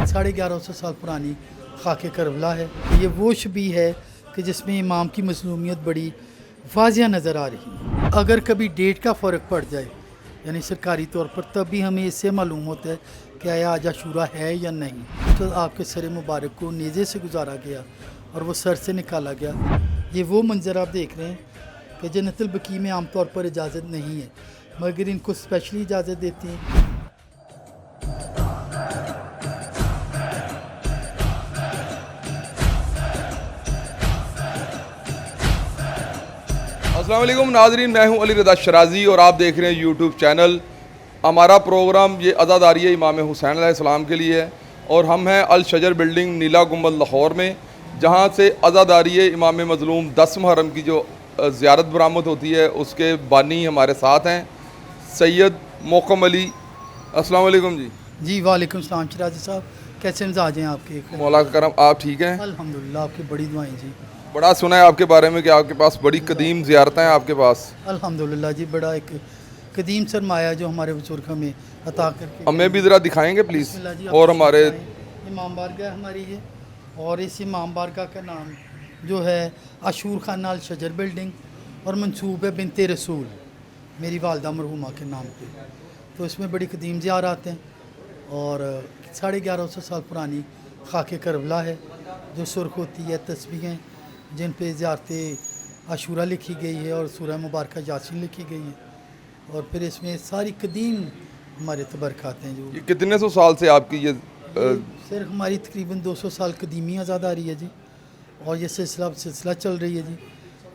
1150 साल पुरानी खाके करबला है। ये वो शबी है कि जिसमें इमाम की मज़लूमियत बड़ी वाज़िया नज़र आ रही है। अगर कभी डेट का फ़र्क पड़ जाए यानी सरकारी तौर पर, तब भी हमें इससे मालूम होता है कि आया आज आशूरा है या नहीं। तो आपके सर मुबारक को नेज़े से गुजारा गया और वो सर से निकाला गया। ये वो मंज़र आप देख रहे हैं कि जन्नतुल बकी में आमतौर पर इजाज़त नहीं है, मगर इनको स्पेशली इजाज़त देती हैं। अस्सलाम वालेकुम नाज़रीन, मैं हूं अली रज़ा शराजी और आप देख रहे हैं यूट्यूब चैनल। हमारा प्रोग्राम ये अज़ादारी इमाम हुसैन अलैहिस्सलाम के लिए है और हम हैं अल शजर बिल्डिंग नीला गुंबद लाहौर में, जहां से अज़ादारी इमाम मज़लूम 10 मुहर्रम की जो ज़ियारत बरामद होती है उसके बानी हमारे साथ हैं सैयद मोकम अली। अस्सलाम वालेकुम जी वालेकुम सलाम शराजी साहब, कैसे मिजाज हैं आपके? मौला का करम, आप ठीक हैं? अल्हम्दुलिल्लाह, आपकी बड़ी दुआएं जी। बड़ा सुना है आपके बारे में कि आपके पास बड़ी कदीम ज़ियारतें हैं आपके पास। अल्हम्दुलिल्लाह जी, बड़ा एक कदीम सरमाया जो हमारे बुजुर्ग हमें अता करके। हमें भी ज़रा दिखाएंगे प्लीज़। बिस्मिल्लाह जी, आप और हमारे इमाम बारगाह हमारी है और इस इमाम बारगाह का नाम जो है आशूर खाना अल शजर बिल्डिंग और मंसूब है बिनते रसूल, मेरी वालदा मरहूमा के नाम पे। तो इसमें बड़ी कदीम ज़ियारत हैं और 1150 साल पुरानी खाके करबला है जो सुर्ख होती है, तस्बीहें जिन पे ज़ियारत आशूरा लिखी गई है और सूरह मुबारक यासीन लिखी गई है। और फिर इसमें सारी कदीम हमारे तबरक़ात हैं। जो ये कितने सौ साल से आपकी ये सिर्फ हमारी तकरीबन 200 साल कदीमी आज़ादारी है जी, और ये सिलसिला चल रही है जी।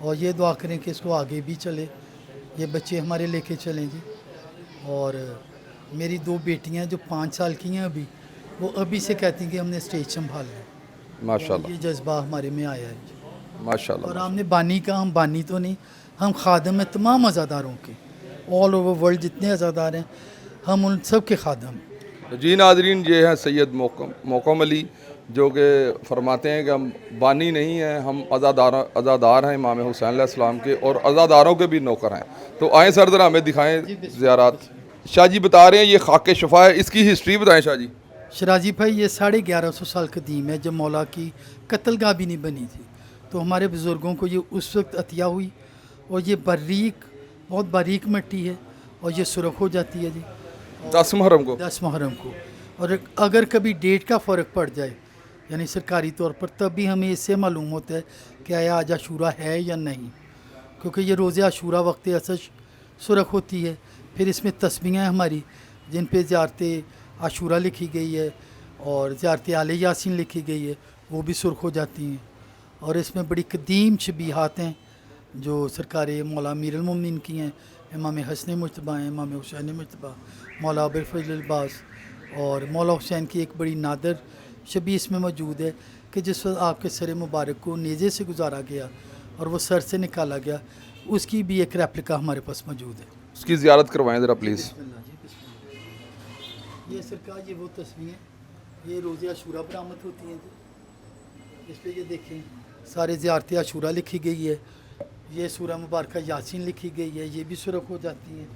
और ये दुआ करें कि इसको आगे भी चले, ये बच्चे हमारे लेके चलें जी। और मेरी 2 बेटियां जो 5 साल की हैं अभी, वो अभी से कहती हैं कि हमने स्टेज संभाल है। माशाल्लाह ये जज्बा हमारे में आया है जी। माशाल्लाह। और हमने बानी का, हम बानी तो नहीं, हम खादम हैं तमाम अज़ादारों के, ऑल ओवर वर्ल्ड जितने अज़ादार हैं हम उन सब के खादम हैं। जी नाजरीन, ये हैं सैयद मोकम अली जो कि फरमाते हैं कि हम बानी नहीं हैं, हम अज़ादार हैं इमाम हुसैन अलैहिस्सलाम के और अज़ादारों के भी नौकर हैं। तो आए सर ज़रा हमें दिखाएं ज़ियारत। शाह जी बता रहे हैं ये खाके शफा है, इसकी हिस्ट्री बताएं शाह जी। शराजी भाई, ये 1150 साल कदीम है जब मौला की कत्लगाह भी नहीं बनी थी। तो हमारे बुज़ुर्गों को ये उस वक्त अतिया हुई और ये बहुत बारीक मिट्टी है और ये सुरख हो जाती है जी 10 मुहर्रम को। 10 मुहर्रम को। और अगर कभी डेट का फ़र्क पड़ जाए यानी सरकारी तौर पर, तब भी हमें इससे मालूम होता है कि आया आज आशूरा है या नहीं, क्योंकि ये रोज़े आशूरा वक्त असर सुरख होती है। फिर इसमें तस्बीहें हमारी जिन पे ज़ियारत आशूरा लिखी गई है और ज़ियारत आले यासीन लिखी गई है, वो भी सुर्ख हो जाती हैं। और इसमें बड़ी कदीम शबीहात हैं जो सरकार मौला अमीरुल मोमिनीन की हैं, इमाम हसन मुज्तबा हैं, इमाम हुसैन मुज्तबा, मौला अबुल फज़ल अब्बास। और मौला हुसैन की एक बड़ी नादर शबी इसमें मौजूद है कि जिस वक्त आपके सर मुबारक को नेज़े से गुजारा गया और वो सर से निकाला गया, उसकी भी एक रेप्लिका हमारे पास मौजूद है। उसकी ज़ियारत करवाएं ज़रा प्लीज़। ये सरकार, ये वो तस्वीरें, ये रोज़े आशूरा बरामद होती हैं जी। इस पर ये देखें सारे ज़ियारत आशूरा लिखी गई है, ये सूरह मुबारक यासीन लिखी गई है, ये भी सुरख हो जाती है।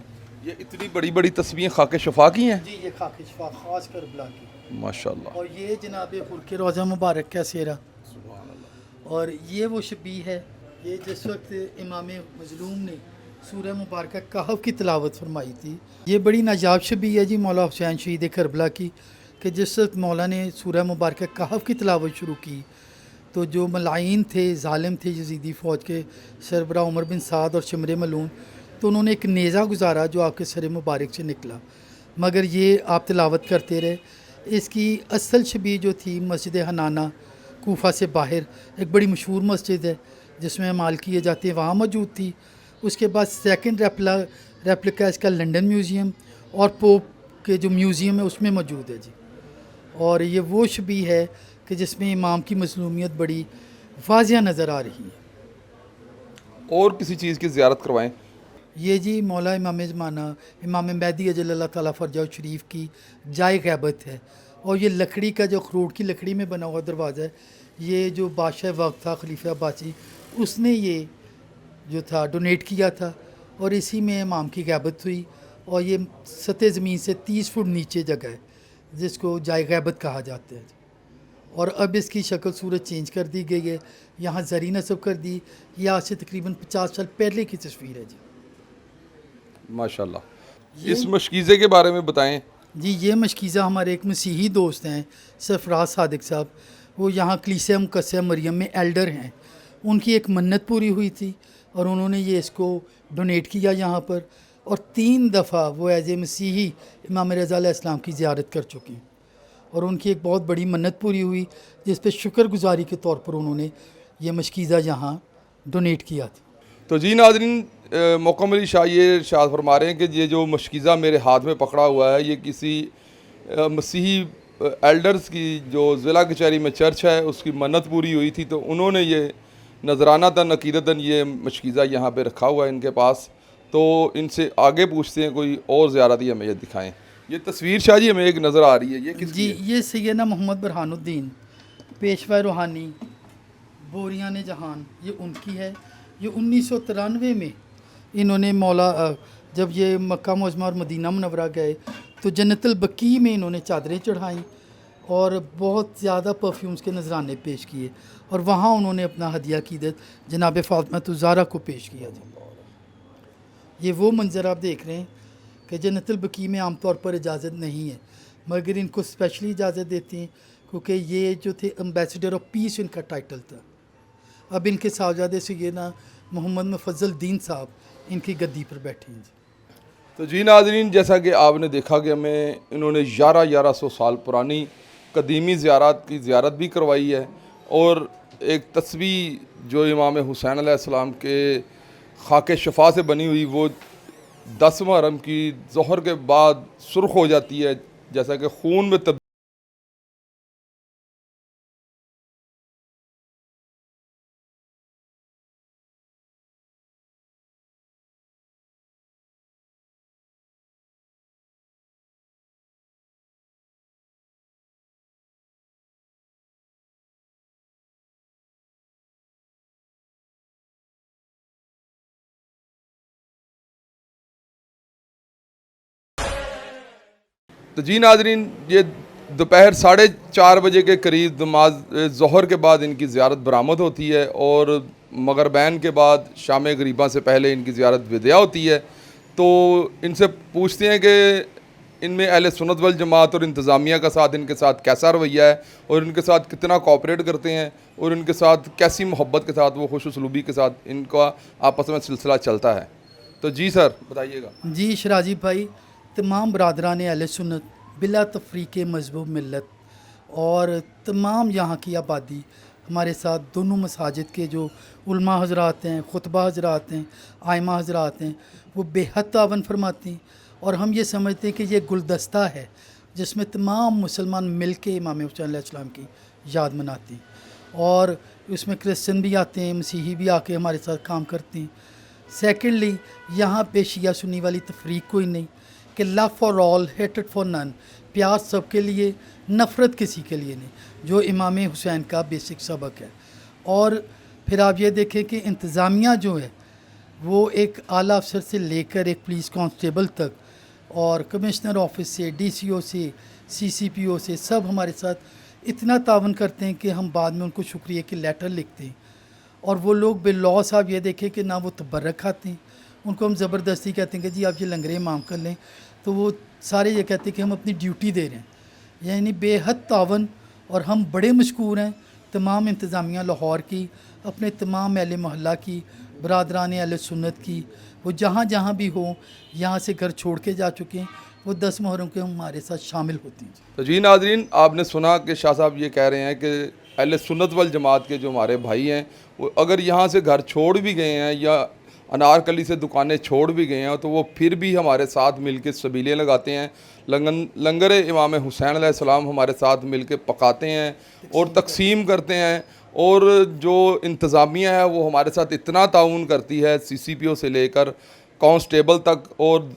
ये इतनी बड़ी बड़ी तस्वीरें खाके शफा की हैं जी, ये खाके शफा खास करबला की माशाल्लाह। और ये जनाब खुर्के रोज़ा मुबारक का सेहरा। और ये वो शबी है, ये जिस वक्त इमाम मज़लूम ने सूरह मुबारक कहफ की तिलावत फरमाई थी। ये बड़ी नायाब शबी है जी मौला हुसैन शहीद करबला की, कि जिस वक्त मौला ने सूरह मुबारक कहफ की तिलावत शुरू की तो जो मलाइन थे, ज़ालिम थे यज़ीदी फ़ौज के सरबरा उमर बिन साद और शिमर मलून, तो उन्होंने एक नेज़ा गुजारा जो आपके सर मुबारक से निकला, मगर ये आप तिलावत करते रहे। इसकी असल शबी जो थी मस्जिद हनाना कूफा से बाहर एक बड़ी मशहूर मस्जिद है जिसमें अमाल किए जाते हैं, वहाँ मौजूद थी। उसके बाद सेकंड रेप्लिका इसका लंदन म्यूज़ियम और पोप के जो म्यूज़ियम है उसमें मौजूद है जी। और ये वो शबी है कि जिसमें इमाम की मज़लूमियत बड़ी वाज़िया नज़र आ रही है। और किसी चीज़ की ज़ियारत करवाएं। ये जी मौला इमाम ज़माना इमाम महदी अजल अल्लाह ताला फ़रजा शरीफ की जाए ग़ैबत है। और ये लकड़ी का जो अखरोट की लकड़ी में बना हुआ दरवाज़ा है, ये जो बादशाह वक्त था खलीफा अब्बासी, उसने ये जो था डोनेट किया था और इसी में इमाम की ग़ैबत हुई। और ये सतह ज़मीन से 30 फुट नीचे जगह है जिसको जाय गैबत कहा जाता है। और अब इसकी शक्ल सूरत चेंज कर दी गई है, यहाँ ज़री नस्ब कर दी। ये आज से तकरीबन 50 साल पहले की तस्वीर है जी। माशाल्लाह। इस मशकीज़े के बारे में बताएं। जी, ये मशकीज़ा हमारे एक मसीही दोस्त हैं सरफराज सादिक साहब, वो यहाँ कलीसिया मुकद्दसा मरियम में एल्डर हैं। उनकी एक मन्नत पूरी हुई थी और उन्होंने ये इसको डोनेट किया यहाँ पर, और 3 दफ़ा वो एज ए मसीही इमाम रज़ा अलैहिस्सलाम की ज़ियारत कर चुके हैं। और उनकी एक बहुत बड़ी मन्नत पूरी हुई, जिस पे शुक्रगुजारी के तौर पर उन्होंने ये मशकीज़ा यहाँ डोनेट किया था। तो जी नाज़रीन, मोकम अली शाह ये इरशाद फरमा रहे हैं कि ये जो मशकीज़ा मेरे हाथ में पकड़ा हुआ है, ये किसी मसीही एल्डर्स की जो ज़िला कचहरी में चर्च है उसकी मन्नत पूरी हुई थी, तो उन्होंने ये नजरानातन अकीदतन ये मशकीज़ा यहाँ पे रखा हुआ है इनके पास। तो इनसे आगे पूछते हैं कोई और ज़्यारती हमें ये दिखाएँ। ये तस्वीर शाह जी हमें एक नज़र आ रही है, ये किसकी जी, है? ये सैयदना मोहम्मद बुरहानुद्दीन पेशवा रूहानी बोरियान जहान, ये उनकी है। ये 1993 में इन्होंने मौला जब ये मक्का मुअज़्ज़मा और मदीना मुनव्वरा गए तो जन्नतुल बकी में इन्होंने चादरें चढ़ाईं और बहुत ज़्यादा परफ्यूम्स के नजराने पेश किए, और वहाँ उन्होंने अपना हदिया कीदत जनाब फ़ातिमा ज़हरा को पेश किया। जी, ये वो मंज़र आप देख रहे हैं कि जन्नतुल बकी में आमतौर पर इजाज़त नहीं है, मगर इनको स्पेशली इजाज़त देते हैं क्योंकि ये जो थे एम्बेसडर ऑफ पीस इनका टाइटल था। अब इनके साहबजादे सैयदना मोहम्मद मुफज्जल दीन साहब इनकी गद्दी पर बैठे हैं। तो जी नाज़रीन, जैसा कि आपने देखा कि हमें इन्होंने 1100 साल पुरानी कदीमी ज़ियारत की ज़ियारत भी करवाई है, और एक तस्वीर जो इमाम हुसैन अलैहिस्सलाम के खाके शफा से बनी हुई, वो 10 मुहर्रम की ज़ोहर के बाद सुर्ख हो जाती है, जैसा कि खून में तब्दील। तो जी नाज़रीन, ये दोपहर 4:30 बजे के करीब नमाज ज़ोहर के बाद इनकी ज़ियारत बरामद होती है, और मगरबैन के बाद शाम गरीबा से पहले इनकी ज़ियारत विदिया होती है। तो इनसे पूछते हैं कि इनमें अहले सुन्नत वल जमात और इंतज़ामिया का साथ इनके साथ कैसा रवैया है, और इनके साथ कितना कोऑपरेट करते हैं, और इनके साथ कैसी मोहब्बत के साथ वो खुश उसलूबी के साथ इनका आपस में सिलसिला चलता है। तो जी सर बताइएगा। जी शराजी भाई, तमाम बरदरान अहले सुन्नत बिला तफरीक मजहब मिलत और तमाम यहाँ की आबादी हमारे साथ दोनों मसाजिद के जो उलमा हजरात हैं, खुतबा हजरात हैं, आइमा हजरात हैं, वो बेहद तावन फरमाती हैं। और हम ये समझते हैं कि ये गुलदस्ता है जिसमें तमाम मुसलमान मिल के इमाम हुसैन अलैहिस्सलाम की याद मनाते हैं, और उसमें क्रिश्चन भी आते हैं, मसीही भी आके हमारे साथ काम करते हैं। सेकेंडली, यहाँ पे शिया सुन्नी वाली तफरीक कोई नहीं कि लव फॉर ऑल हेटेड फॉर नन, प्यार सबके लिए, नफ़रत किसी के लिए नहीं, जो इमाम हुसैन का बेसिक सबक है। और फिर आप ये देखें कि इंतज़ामिया जो है वो एक आला अफसर से लेकर एक पुलिस कांस्टेबल तक, और कमिश्नर ऑफिस से, डीसीओ से, सीसीपीओ से, सब हमारे साथ इतना तावन करते हैं कि हम बाद में उनको शुक्रिया की लेटर लिखते हैं। और वो लोग बिल्लॉ साहब ये देखें कि ना वो तबर्रक खाते हैं, उनको हम ज़बरदस्ती कहते हैं कि जी आप ये लंगरे इमाम कर लें, तो वो सारे ये कहते हैं कि हम अपनी ड्यूटी दे रहे हैं, यानी बेहद तावन। और हम बड़े मशकूर हैं तमाम इंतज़ामिया लाहौर की, अपने तमाम अहले मोहल्ला की, बरदरान अहले सुन्नत की, वो जहाँ जहाँ भी हो, यहाँ से घर छोड़ के जा चुके हैं, वो 10 मुहर्रम के हमारे साथ शामिल होती हैं। तो जी नाज़रीन, आपने सुना कि शाह साहब ये कह रहे हैं कि अहले सुन्नत वल जमात के जो हमारे भाई हैं, वो अगर यहाँ से घर छोड़ भी गए हैं या अनारकली से दुकानें छोड़ भी गए हैं, तो वो फिर भी हमारे साथ मिल के सबीलें लगाते हैं। लंगर इमाम हुसैन अलैहिस्सलाम हमारे साथ मिल के पकाते हैं और तकसीम करते हैं। और जो इंतज़ामिया है वो हमारे साथ इतना ताउन करती है, CCPO से लेकर कांस्टेबल तक, और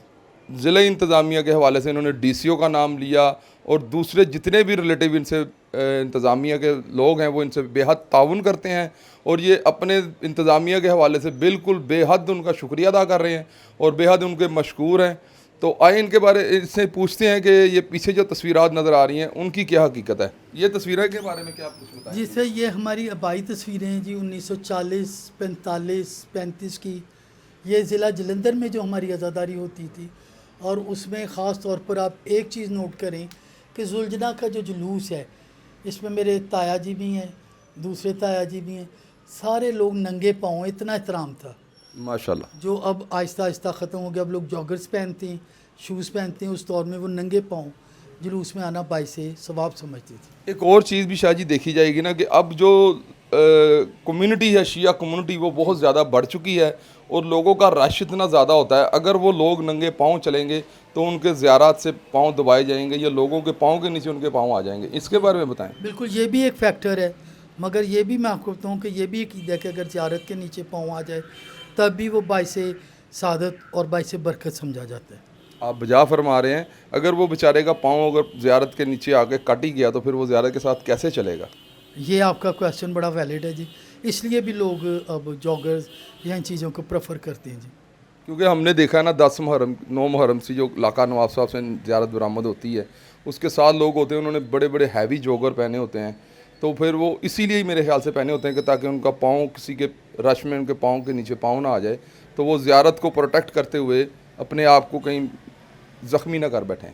ज़िला इंतज़ामिया के हवाले से इन्होंने DCO का नाम लिया, और दूसरे जितने भी रिलेटिव इनसे इंतज़ामिया के लोग हैं वो इनसे बेहद ताउन करते हैं, और ये अपने इंतज़ामिया के हवाले से बिल्कुल बेहद उनका शुक्रिया अदा कर रहे हैं और बेहद उनके मशकूर हैं। तो आइए इनके बारे इससे पूछते हैं कि ये पीछे जो तस्वीरात नज़र आ रही हैं उनकी क्या हकीकत है। ये तस्वीरें के बारे में क्या आप कुछ बताएं? जी सर, ये हमारी आबाई तस्वीरें हैं जी, 1940, 45, 35 की। ये ज़िला जलंधर में जो हमारी आज़ादारी होती थी, और उसमें ख़ास तौर पर आप एक चीज़ नोट करें कि जुलजना का जो जुलूस है, इसमें मेरे ताया जी भी हैं, दूसरे ताया जी भी हैं, सारे लोग नंगे पाँव, इतना एहतराम था माशाल्लाह। जो अब आहिस्ता आहिस्ता ख़त्म हो गया। अब लोग जॉगर्स पहनते हैं, शूज़ पहनते हैं। उस दौर में वो नंगे पाँव जुलूस में आना बाइस सवाब समझते थे। एक और चीज़ भी शायद जी देखी जाएगी ना कि अब जो कम्युनिटी है, शिया कम्युनिटी, वो बहुत ज़्यादा बढ़ चुकी है और लोगों का रश इतना ज़्यादा होता है। अगर वो लोग नंगे पाँव चलेंगे तो उनके ज़ियारात से पाँव दबाए जाएंगे या लोगों के पाँव के नीचे उनके पाँव आ जाएंगे। इसके बारे में बताएं। बिल्कुल, ये भी एक फैक्टर है, मगर ये भी मैं आपको बताऊँ कि ये भी एक ईद है कि अगर ज़ियारत के नीचे पाँव आ जाए तब भी वो बाइस सादत और बाइस बरकत समझा जाता है। आप बजा फरमा रहे हैं, अगर वो बेचारे का पाँव अगर ज़ियारत के नीचे आके कट ही गया तो फिर वो ज़ियारत के साथ कैसे चलेगा? ये आपका क्वेश्चन बड़ा वैलिड है जी, इसलिए भी लोग अब जॉगर्स या इन चीज़ों को प्रेफर करते हैं जी। क्योंकि हमने देखा है ना 10 मुहर्रम 9 मुहर्रम से जो लाका नवाब साहब से ज़ियारत बरामद होती है, उसके साथ लोग होते हैं, उन्होंने बड़े बड़े हैवी जॉगर पहने होते हैं, तो फिर वो इसीलिए ही मेरे ख्याल से पहने होते हैं कि ताकि उनका पाँव किसी के रश में उनके पाँव के नीचे पाँव ना आ जाए, तो वो ज़ियारत को प्रोटेक्ट करते हुए अपने आप को कहीं ज़ख्मी ना कर बैठें।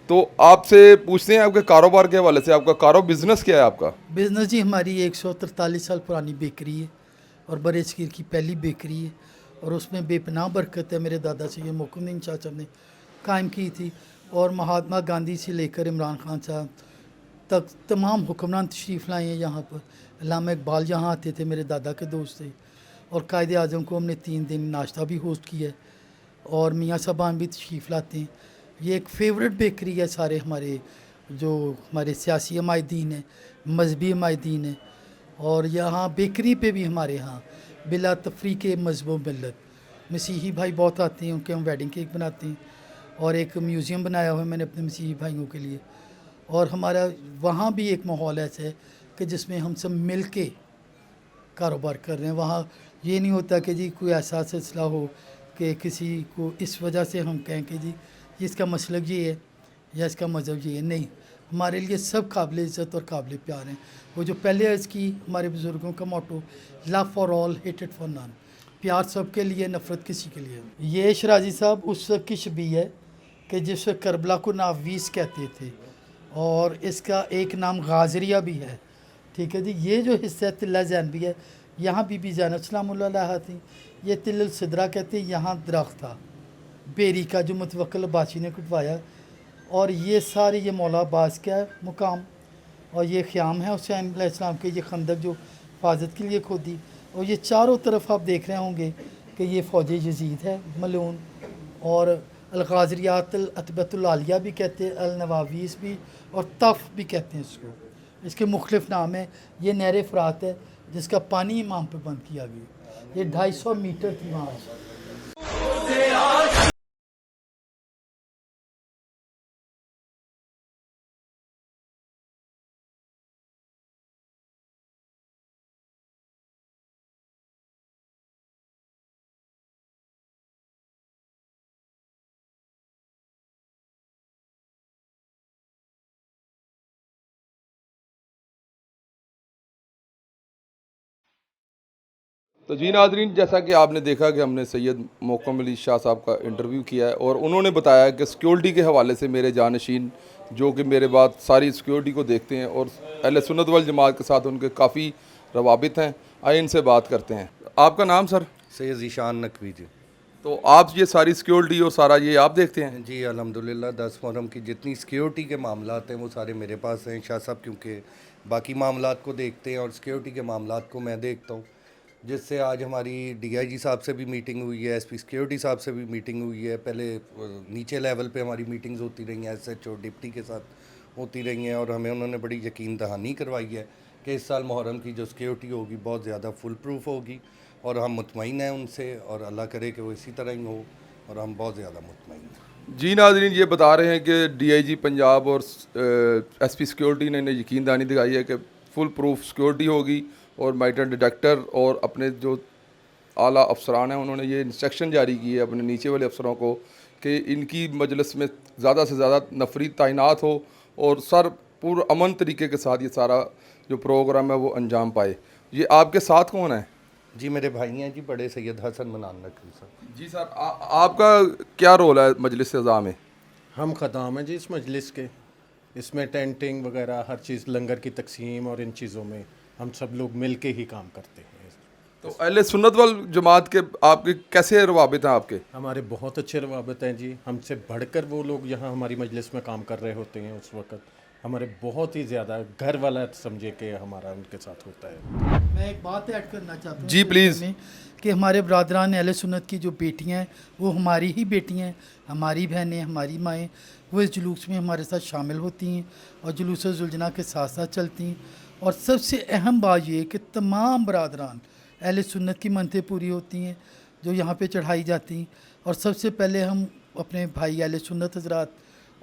तो आपसे पूछते हैं आपके कारोबार के हवाले से, आपका बिज़नेस क्या है आपका? बिज़नेस जी हमारी 143 साल पुरानी बेकरी है और बड़े शकीर की पहली बेकरी है, और उसमें बेपनाह बरकत है। मेरे दादा से ये मोकुद्दीन चाचा ने कायम की थी, और महात्मा गांधी से लेकर इमरान खान साहब तक तमाम हुक्मरान तशरीफ़ लाए हैं यहाँ पर। अल्लामा इकबाल यहाँ आते थे, मेरे दादा के दोस्त थे, और कायदे आज़म को हमने 3 दिन नाश्ता भी होस्ट किया है, और मियाँ साहबान भी तशरीफ़ लाते हैं। ये एक फेवरेट बेकरी है सारे हमारे जो हमारे सियासी हमायदीन हैं, मजहबी हमायदीन हैं, और यहाँ बेकरी पे भी हमारे यहाँ बिला तफरीक मजहब व मिल्लत मसीही भाई बहुत आते हैं, उनके हम वेडिंग केक बनाते हैं, और एक म्यूज़ियम बनाया हुआ है मैंने अपने मसीही भाइयों के लिए। और हमारा वहाँ भी एक माहौल ऐसा है कि जिसमें हम सब मिल के कारोबार कर रहे हैं। वहाँ ये नहीं होता कि जी कोई ऐसा सिलसिला हो कि किसी को इस वजह से हम कहें कि जी इसका मसलब ये है या इसका मज़हब ये है। नहीं, हमारे लिए सब काबिल इज़्ज़त और काबिल प्यार हैं। वो जो पहले अर्ज़ की हमारे बुज़ुर्गों का मोटो, लव फॉर ऑल हेटेड फॉर नन, प्यार सब के लिए, नफ़रत किसी के लिए। ये शराजी साहब उस वक्त की शबीह है कि जिस वक्त करबला को नावीस कहते थे, और इसका एक नाम गाजरिया भी है। ठीक है जी। ये जो हिस्सा है तिल्ला जैन भी है, यहाँ बीबी ज़ैनब सलामुल्लाह अलैहा थी। ये तिल सिदरा कहते हैं, यहाँ दरख्त था बेरी का जो मुतवक्किल अब्बासी ने कटवाया, और ये सारे ये मौला अब्बास का मुकाम, और ये ख़याम है हुसैन अलैहिस्सलाम के, ये खंदक जो हिफाजत के लिए खोदी, और ये चारों तरफ आप देख रहे होंगे कि ये फ़ौज यजीद है मलून, और अलगाजरियात अतबतुल आलिया भी कहते हैं, अल नवावीस भी, और तफ भी कहते हैं इसको। इसके मुख्तलिफ नाम हैं। ये नहर फ़रात है जिसका पानी इमाम पे बंद किया गया। ये 250 मीटर थी वहाँ से। तो जी नाज़रीन, जैसा कि आपने देखा कि हमने सैयद मोकम अली शाह साहब का इंटरव्यू किया है, और उन्होंने बताया कि सिक्योरिटी के हवाले से मेरे जानशीन जो कि मेरे बाद सारी सिक्योरिटी को देखते हैं और अहले सुन्नत वल जमात के साथ उनके काफ़ी रवाबित हैं। आइए इनसे बात करते हैं। आपका नाम सर? सैयद ज़ीशान नकवी जी। तो आप ये सारी सिक्योरिटी और सारा ये आप देखते हैं? जी अल्हम्दुलिल्लाह 10 मुहर्रम की जितनी सिक्योरिटी के मामलात हैं वो सारे मेरे पास हैं। शाह साहब क्योंकि बाकी मामलात को देखते हैं और सिक्योरिटी के मामलात को मैं देखता हूँ, जिससे आज हमारी डीआईजी साहब से भी मीटिंग हुई है, एसपी सिक्योरिटी साहब से भी मीटिंग हुई है। पहले नीचे लेवल पे हमारी मीटिंग्स होती रही हैं, एसएचओ डिप्टी के साथ होती रही हैं, और हमें उन्होंने बड़ी यकीन दहानी करवाई है कि इस साल मुहर्रम की जो सिक्योरिटी होगी बहुत ज़्यादा फुल प्रूफ होगी, और हम मुतमईन हैं उनसे, और अल्लाह करे कि वो इसी तरह ही हो, और हम बहुत ज़्यादा मुतमईन हैं। जी नाज़रीन, ये बता रहे हैं कि डीआईजी पंजाब और एसपी सिक्योरिटी ने इन्हें यकीन दहानी दिखाई है कि फुल प्रूफ सिक्योरिटी होगी, और माइटर डिटेक्टर और अपने जो आला अफसरान हैं उन्होंने ये इंस्ट्रक्शन जारी की है अपने नीचे वाले अफसरों को कि इनकी मजलिस में ज़्यादा से ज़्यादा नफरी तैनात हो और सर पूरा अमन तरीके के साथ ये सारा जो प्रोग्राम है वो अंजाम पाए। ये आपके साथ कौन है? जी मेरे भाई हैं जी, बड़े सैयद हसन मनान नकवी साहब। जी सर, आपका क्या रोल है मजलिस अज़ा में? हम ख़दाम हैं जी इस मजलिस के। इसमें टेंटिंग वगैरह हर चीज़, लंगर की तकसीम और इन चीज़ों में हम सब लोग मिल के ही काम करते हैं। तो अहले सुन्नत वल जमात के आपके कैसे रवाबित हैं आपके? हमारे बहुत अच्छे रवाबत हैं जी। हमसे बढ़कर वो लोग यहाँ हमारी मजलिस में काम कर रहे होते हैं उस वक़्त। हमारे बहुत ही ज़्यादा घर वाला समझे कि हमारा उनके साथ होता है। मैं एक बात ऐड करना चाहता हूँ जी, प्लीज़। कि हमारे बरदरान अहले सुन्नत की जो बेटियाँ हैं वो हमारी ही बेटियाँ हैं, हमारी बहनें, हमारी माएँ, वो इस जुलूस में हमारे साथ शामिल होती हैं और जुलूस जुलजना के साथ साथ चलती हैं। और सबसे अहम बात ये कि तमाम बरदरान अहले सुन्नत की मनतें पूरी होती हैं जो यहाँ पे चढ़ाई जाती हैं। और सबसे पहले हम अपने भाई अहले सुन्नत हज़रात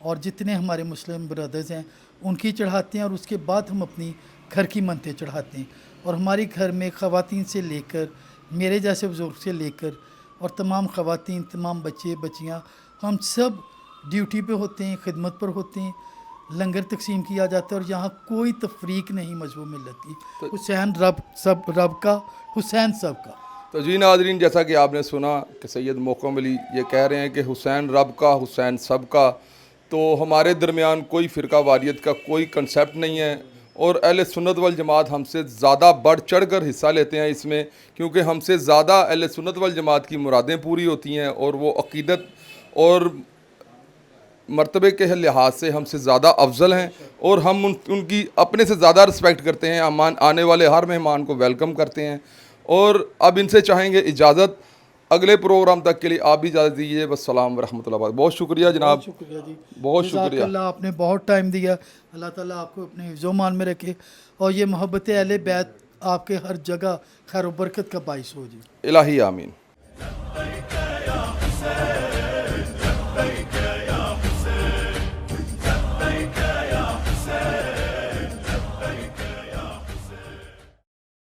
और जितने हमारे मुस्लिम ब्रदर्स हैं उनकी चढ़ाते हैं और उसके बाद हम अपनी घर की मनतें चढ़ाते हैं। और हमारे घर में ख़वातीन से लेकर मेरे जैसे बुज़ुर्ग से लेकर और तमाम ख़वातीन, तमाम बच्चे बच्चियाँ, हम सब ड्यूटी पे होते हैं, खिदमत पर होते हैं। लंगर तकसीम किया जाता है और यहाँ कोई तफरीक नहीं मजहब मिलत की। हुसैन रब का, हुसैन सब का। तो जी नाज़रीन, जैसा कि आपने सुना कि सैयद मोकम अली ये कह रहे हैं कि हुसैन रब का, हुसैन सब का। तो हमारे दरमियान कोई फ़िरका वारियत का कोई कंसेप्ट नहीं है और अहले सुन्नत वल जमात हमसे ज़्यादा बढ़ चढ़ कर हिस्सा लेते हैं इसमें, क्योंकि हमसे ज़्यादा अहले सुन्नत वल जमात की मुरादें पूरी होती हैं और वो अक़ीदत और मर्तबे के लिहाज से हमसे ज़्यादा अफजल हैं और हम उनकी अपने से ज़्यादा रिस्पेक्ट करते हैं। हम आने वाले हर मेहमान को वेलकम करते हैं। और अब इनसे चाहेंगे इजाज़त। अगले प्रोग्राम तक के लिए आप भी इजाज़त दीजिए। बस सलाम व रहमतुल्लाह। बहुत शुक्रिया जनाब, शुक्रिया जी, बहुत शुक्रिया। जज़ाकल्लाह, आपने बहुत टाइम दिया। अल्लाह ताला आपको अपने हिफ्ज़ो-मान में रखे और ये मोहब्बत अहले बैत आपके हर जगह खैर व बरकत का बाइस हो जी। इलाही आमीन।